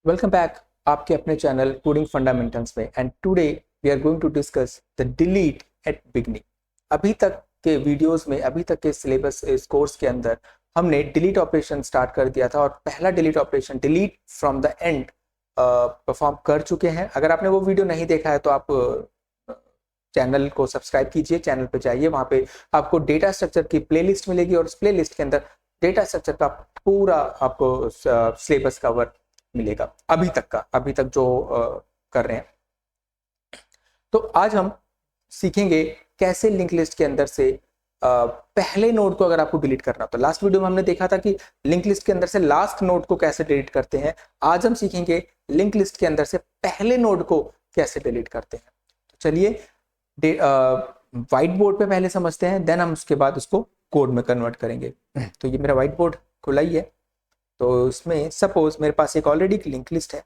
Welcome back आपके अपने channel coding fundamentals में। And today we are going to discuss the delete at beginning. अभी तक के वीडियोस में, अभी तक के सिलेबस इस कोर्स के अंदर हमने डिलीट ऑपरेशन स्टार्ट कर दिया था और पहला delete operation delete from the end perform कर चुके हैं। अगर आपने वो वीडियो नहीं देखा है तो आप चैनल को सब्सक्राइब कीजिए, चैनल पे जाइए, वहां पे आपको डेटा स्ट्रक्चर की प्लेलिस्ट मिलेगी और उस प्लेलिस्ट के अंदर डेटा स्ट्रक्चर का पूरा आपको सिलेबस कवर मिलेगा अभी तक जो कर रहे हैं। तो आज हम सीखेंगे कैसे लिंक लिस्ट के अंदर से पहले नोड को अगर आपको डिलीट करना हो। तो लास्ट वीडियो में हमने देखा था कि लिंक लिस्ट के अंदर से लास्ट नोड को कैसे डिलीट करते हैं। आज हम सीखेंगे लिंक लिस्ट के अंदर से पहले नोड को कैसे डिलीट करते हैं। तो चलिए व्हाइट बोर्ड पे पहले समझते हैं, देन हम उसके बाद उसको कोड में कन्वर्ट करेंगे। तो ये मेरा व्हाइट बोर्ड खुला ही है। तो इसमें सपोज मेरे पास एक ऑलरेडी लिंक लिस्ट है।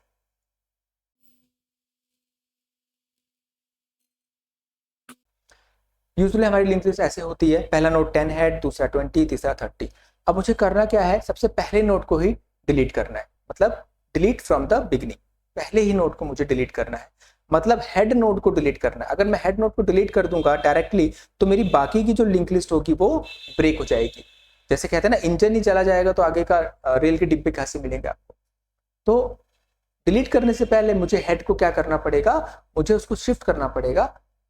यूजुअली हमारी लिंक लिस्ट ऐसे होती है, पहला नोड 10 है, दूसरा 20, तीसरा 30। अब मुझे करना क्या है, सबसे पहले नोड को ही डिलीट करना है, मतलब डिलीट फ्रॉम द बिगिनिंग। पहले ही नोड को मुझे डिलीट करना है, मतलब हेड नोड को डिलीट करना है। अगर मैं हेड नोड को डिलीट कर दूंगा डायरेक्टली तो मेरी बाकी की जो लिंक लिस्ट होगी वो ब्रेक हो जाएगी। जैसे कहते हैं ना, इंजन ही चला जाएगा तो आगे का रेल के डिब्बे कैसे मिलेंगे आपको। तो डिलीट करने से पहले मुझे हेड को क्या करना पड़ेगा, मुझे उसको शिफ्ट करना पड़ेगा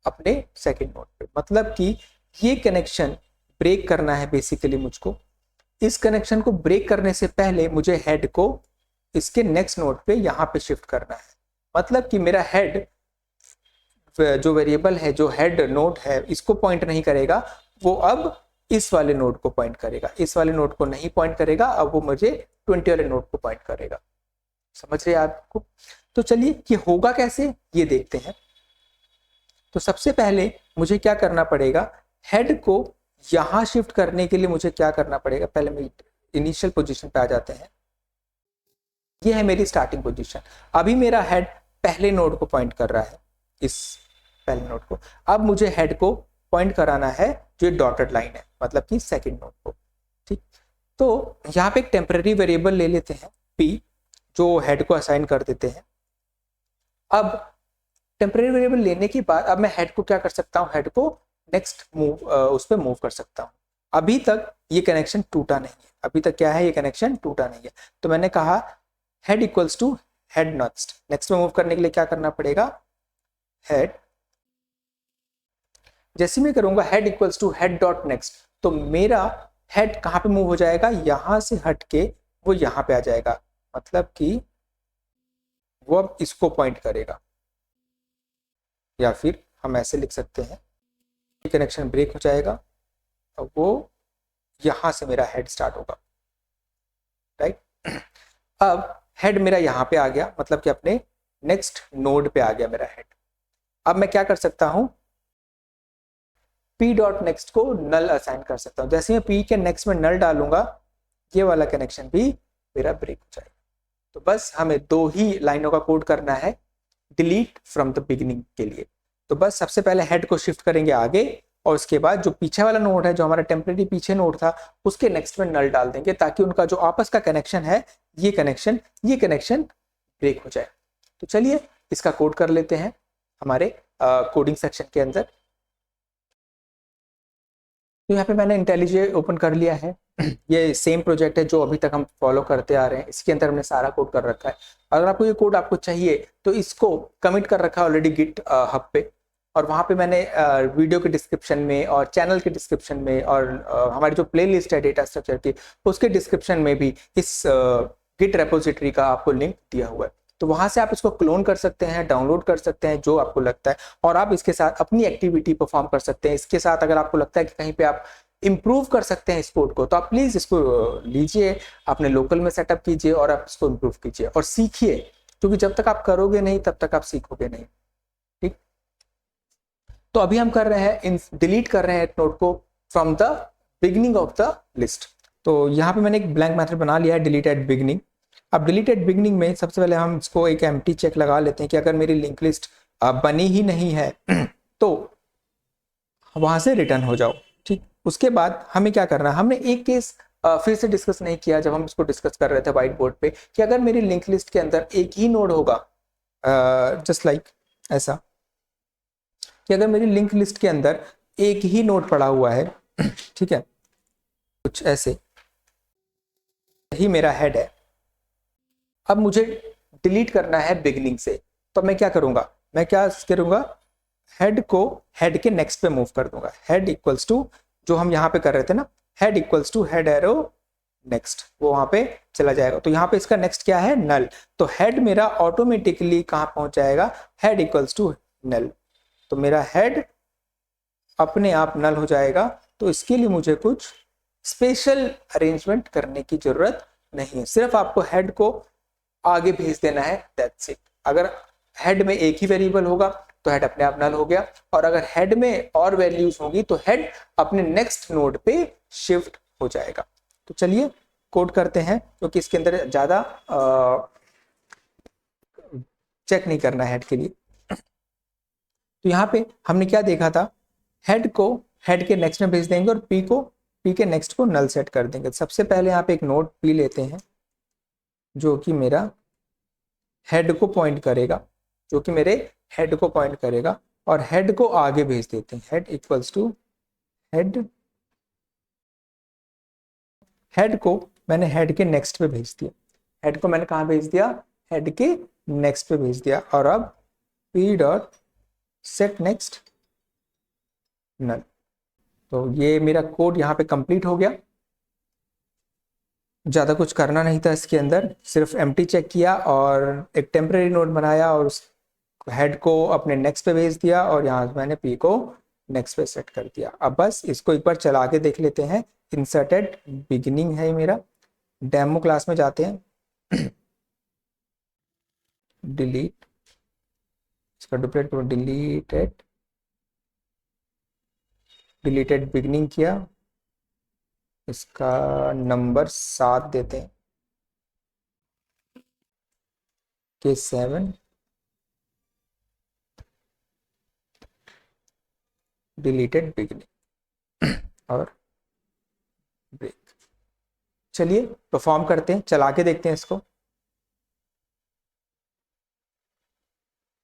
अपने सेकंड नोड पे। मतलब कि ये कनेक्शन ब्रेक करना है बेसिकली मुझको। इस कनेक्शन को ब्रेक करने से पहले मुझे हेड को इसके नेक्स्ट नोड पे यहां पे शिफ्ट करना है। मतलब कि मेरा हेड जो वेरिएबल है, जो हेड नोड है, इसको पॉइंट नहीं करेगा, वो अब इस वाले नोड को पॉइंट करेगा। इस वाले नोड को नहीं पॉइंट करेगा, अब वो मुझे 20 वाले नोड को पॉइंट करेगा। समझ रहे हैं आपको? तो चलिए ये होगा कैसे ये देखते हैं। तो सबसे पहले मुझे क्या करना पड़ेगा, हेड को यहां शिफ्ट करने के लिए मुझे क्या करना पड़ेगा, पहले मैं इनिशियल पोजीशन पे आ जाते हैं। ये है मेरी स्टार्टिंग पोजीशन। अभी मेरा हेड पहले नोड को पॉइंट कर रहा है, इस पहले नोड को। अब मुझे हेड को पॉइंट कराना है जो डॉटेड लाइन है, मतलब कि सेकंड नोड को। ठीक, तो यहाँ पे एक टेम्पररी वेरिएबल ले लेते हैं p, जो हेड को असाइन कर देते हैं। अब टेम्पररी वेरिएबल लेने के बाद अब मैं हेड को क्या कर सकता हूँ, हेड को नेक्स्ट मूव उस पर मूव कर सकता हूँ। अभी तक ये कनेक्शन टूटा नहीं है, अभी तक क्या है, ये कनेक्शन टूटा नहीं है। तो मैंने कहा head equals to head next. Next में मूव करने के लिए क्या करना पड़ेगा, हेड। जैसे मैं करूंगा head equals to head dot next, तो मेरा हेड कहां पे मूव हो जाएगा, यहां से हट के वो यहां पे आ जाएगा। मतलब कि वो अब इसको पॉइंट करेगा, या फिर हम ऐसे लिख सकते हैं, कनेक्शन ब्रेक हो जाएगा और वो यहां से मेरा हेड स्टार्ट होगा। राइट, अब हेड मेरा यहां पे आ गया, मतलब कि अपने नेक्स्ट नोड पे आ गया मेरा हेड। अब मैं क्या कर सकता हूं, p डॉट नेक्स्ट को नल असाइन कर सकता हूं। जैसे मैं p के नेक्स्ट में नल डालूंगा, ये वाला कनेक्शन भी मेरा ब्रेक हो जाएगा। तो बस हमें दो ही लाइनों का कोड करना है डिलीट फ्रॉम द बिगिनिंग के लिए। तो बस सबसे पहले हेड को शिफ्ट करेंगे आगे, और उसके बाद जो पीछे वाला नोड है, जो हमारा टेम्परेरी पीछे नोड था, उसके नेक्स्ट में नल डाल देंगे, ताकि उनका जो आपस का कनेक्शन है, ये कनेक्शन ब्रेक हो जाए। तो चलिए इसका कोड कर लेते हैं हमारे कोडिंग सेक्शन के अंदर। तो यहाँ पे मैंने इंटेलिजे ओपन कर लिया है। ये सेम प्रोजेक्ट है जो अभी तक हम फॉलो करते आ रहे हैं, इसके अंदर हमने सारा कोड कर रखा है। अगर आपको ये कोड आपको चाहिए तो इसको कमिट कर रखा है ऑलरेडी गिट हब पे, और वहाँ पे मैंने वीडियो के डिस्क्रिप्शन में और चैनल के डिस्क्रिप्शन में और हमारी जो प्ले लिस्ट है डेटा स्ट्रक्चर की, उसके डिस्क्रिप्शन में भी इस गिट रेपोजिटरी का आपको लिंक दिया हुआ है। तो वहां से आप इसको क्लोन कर सकते हैं, डाउनलोड कर सकते हैं जो आपको लगता है, और आप इसके साथ अपनी एक्टिविटी परफॉर्म कर सकते हैं। इसके साथ अगर आपको लगता है कि कहीं पे आप इम्प्रूव कर सकते हैं इस कोड को, तो आप प्लीज इसको लीजिए, अपने लोकल में सेटअप कीजिए और आप इसको इम्प्रूव कीजिए और सीखिए, क्योंकि जब तक आप करोगे नहीं तब तक आप सीखोगे नहीं। ठीक, तो अभी हम कर रहे हैं, डिलीट कर रहे हैं नोड को from the beginning of the list. तो यहाँ पे मैंने एक ब्लैंक मेथड बना लिया है, डिलीट एट बिगिनिंग। अब डिलीट एट बिगिनिंग में सबसे पहले हम इसको एक एम्प्टी चेक लगा लेते हैं कि अगर मेरी लिंक लिस्ट बनी ही नहीं है तो वहां से रिटर्न हो जाओ। ठीक, उसके बाद हमें क्या करना है, हमने एक केस फिर से डिस्कस नहीं किया जब हम इसको डिस्कस कर रहे थे व्हाइट बोर्ड पे, कि अगर मेरी लिंक लिस्ट के अंदर एक ही नोड होगा, जस्ट लाइक ऐसा, कि अगर मेरी लिंक लिस्ट के अंदर एक ही नोड पड़ा हुआ है, ठीक है, कुछ ऐसे ही मेरा हेड है, अब मुझे डिलीट करना है बिगिनिंग से, तो मैं क्या करूंगा, मैं क्या करूंगा, हेड को हेड के नेक्स्ट पे मूव कर दूंगा। हेड इक्वल्स टू, जो हम यहाँ पे कर रहे थे ना, head equals to head arrow next, वो वहां पे चला जाएगा। तो यहाँ पे इसका नेक्स्ट क्या है, नल, तो हेड मेरा ऑटोमेटिकली कहाँ पहुंच जाएगा, हेड इक्वल्स टू नल, तो मेरा हेड अपने आप नल हो जाएगा। तो इसके लिए मुझे कुछ स्पेशल अरेंजमेंट करने की जरूरत नहीं है, सिर्फ आपको हेड को आगे भेज देना है, दैट्स इट। अगर हेड में एक ही वेरिएबल होगा तो हेड अपने आप नल हो गया, और अगर हेड में और वैल्यूज होंगी तो हेड अपने नेक्स्ट नोड पे शिफ्ट हो जाएगा। तो चलिए कोड करते हैं, क्योंकि इसके अंदर ज्यादा चेक नहीं करना है हेड के लिए। तो यहाँ पे हमने क्या देखा था, हेड को हेड के नेक्स्ट में भेज देंगे और पी के नेक्स्ट को नल सेट कर देंगे। सबसे पहले यहाँ पे एक नोड पी लेते हैं जो कि मेरा हेड को पॉइंट करेगा, जो कि मेरे हेड को पॉइंट करेगा, और हेड को आगे भेज देते हैं, head equals to head, head को मैंने हेड के नेक्स्ट पे भेज दिया, हेड को मैंने कहाँ भेज दिया, हेड के नेक्स्ट पे भेज दिया, और अब पी डॉट सेट नेक्स्ट नल। तो ये मेरा कोड यहाँ पे कंप्लीट हो गया, ज़्यादा कुछ करना नहीं था इसके अंदर, सिर्फ एम्प्टी चेक किया और एक टेम्परेरी नोड बनाया और उस हेड को अपने नेक्स्ट पे भेज दिया, और यहाँ मैंने पी को नेक्स्ट पे सेट कर दिया। अब बस इसको एक बार चला के देख लेते हैं। इंसर्टेड बिगिनिंग है मेरा, डेमो क्लास में जाते हैं, डिलीट, इसका डुप्लीकेट डिलीटेड बिगिनिंग किया, इसका नंबर 7 देते हैं, के 7, डिलीटेड बिगिनिंग और ब्रेक। चलिए परफॉर्म करते हैं, चला के देखते हैं इसको।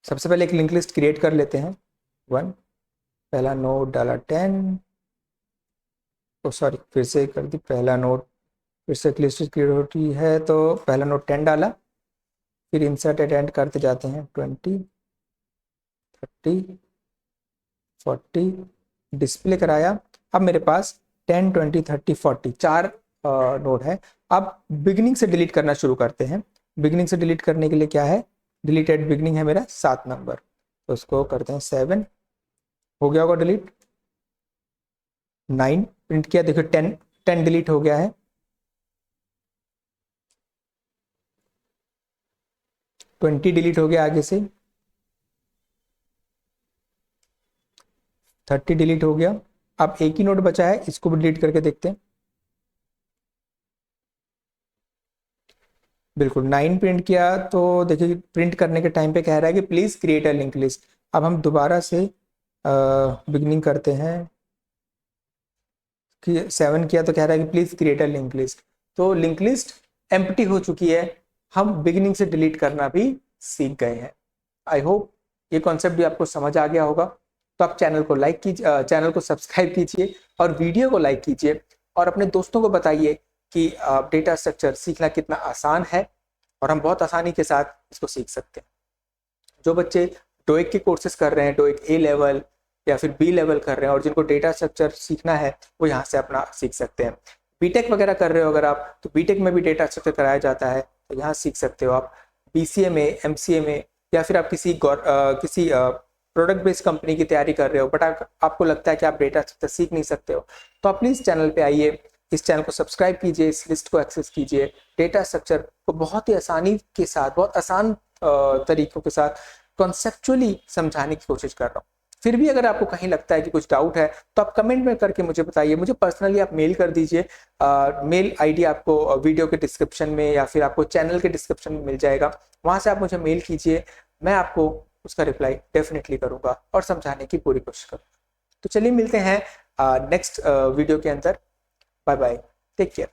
सबसे पहले एक लिंक लिस्ट क्रिएट कर लेते हैं, 1, पहला नोड डाला 10, तो सॉरी फिर से कर दी, पहला नोड फिर से एक लिस्ट क्रिएट होती है, तो पहला नोड 10 डाला, फिर इंसर्ट एड करते जाते हैं, 20, 30, 40, डिस्प्ले कराया। अब मेरे पास 10, 20, 30, 40 4 नोड है। अब बिगिनिंग से डिलीट करना शुरू करते हैं। बिगिनिंग से डिलीट करने के लिए क्या है, डिलीटेड बिगिनिंग है मेरा 7 नंबर, तो उसको करते हैं 7, हो गया होगा डिलीट। 9 प्रिंट किया, देखो 10 डिलीट हो गया है। 20 डिलीट हो गया आगे से, 30 डिलीट हो गया। अब एक ही नोड बचा है, इसको भी डिलीट करके देखते हैं। बिल्कुल 9 प्रिंट किया, तो देखिए प्रिंट करने के टाइम पे कह रहा है कि please create a link list. अब हम दोबारा से बिगनिंग करते हैं, कि 7 किया तो कह रहा है कि please create a link list. तो लिंक लिस्ट एम्प्टी हो चुकी है, हम बिगिनिंग से डिलीट करना भी सीख गए हैं। आई होप ये कॉन्सेप्ट भी आपको समझ आ गया होगा। तो आप चैनल को लाइक कीजिए, चैनल को सब्सक्राइब कीजिए और वीडियो को लाइक कीजिए, और अपने दोस्तों को बताइए कि डेटा स्ट्रक्चर सीखना कितना आसान है और हम बहुत आसानी के साथ इसको सीख सकते हैं। जो बच्चे डोइक के कोर्सेज कर रहे हैं, डोइक ए लेवल या फिर बी लेवल कर रहे हैं और जिनको डेटा स्ट्रक्चर सीखना है, वो यहाँ से अपना सीख सकते हैं। बीटेक वगैरह कर रहे हो अगर आप, तो बीटेक में भी डेटा स्ट्रक्चर कराया जाता है, तो यहाँ सीख सकते हो आप। बीसीए में, एमसीए में, या फिर आप किसी प्रोडक्ट बेस्ड कंपनी की तैयारी कर रहे हो बट आपको लगता है कि आप डेटा स्ट्रक्चर सीख नहीं सकते हो, तो आप प्लीज़ चैनल पे आइए, इस चैनल को सब्सक्राइब कीजिए, इस लिस्ट को एक्सेस कीजिए। डेटा स्ट्रक्चर को बहुत ही आसानी के साथ, बहुत आसान तरीकों के साथ कॉन्सेप्चुअली समझाने की कोशिश कर रहा हूँ। फिर भी अगर आपको कहीं लगता है कि कुछ डाउट है तो आप कमेंट में करके मुझे बताइए, मुझे पर्सनली आप मेल कर दीजिए। मेल आईडी आपको वीडियो के डिस्क्रिप्शन में या फिर आपको चैनल के डिस्क्रिप्शन में मिल जाएगा, वहां से आप मुझे मेल कीजिए, मैं आपको उसका रिप्लाई डेफिनेटली करूंगा और समझाने की पूरी कोशिश करूंगा। तो चलिए मिलते हैं नेक्स्ट वीडियो के अंदर। Bye bye, take care.